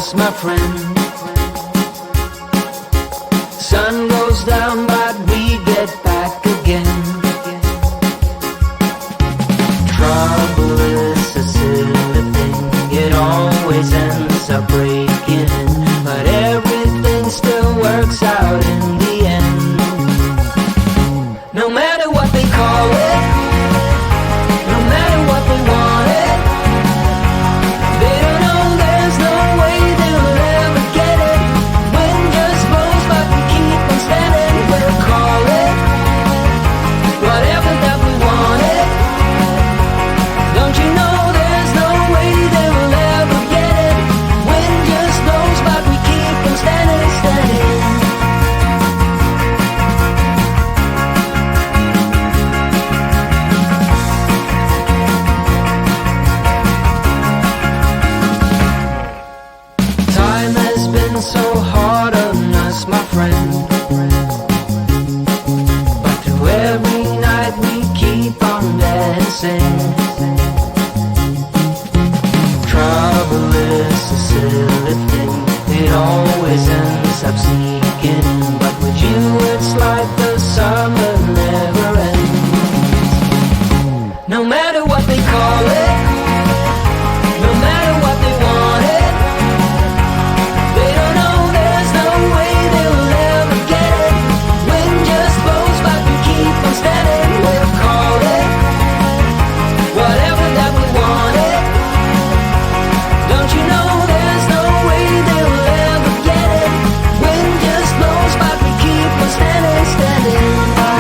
us, my friend. Sun goes down, but we get back again. Trouble is a silly thing, it always ends up breaking in, but everything still works out in the end. No matter what they call it, no matter what they want it, they don't know there's no way they'll ever get it. Wind just blows, but we keep on standing. We'll call it whatever that we want it. Don't you know there's no way they will ever get it? Wind just blows, but we keep on standing, standing. Time has been so hard on us, my friend, but through every night we keep on dancing. Trouble is a silly thing, it always ends up sneaking in, but with you it's like the summer never ends. No matter what they call it, no matter what they want it, they don't know there's no way they will ever get it. Wind just blows, but we keep on standing. We'll call it whatever that we want it. Don't you know there's no way they will ever get it? Wind just blows, but we keep on standing, standing.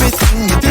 everything you do.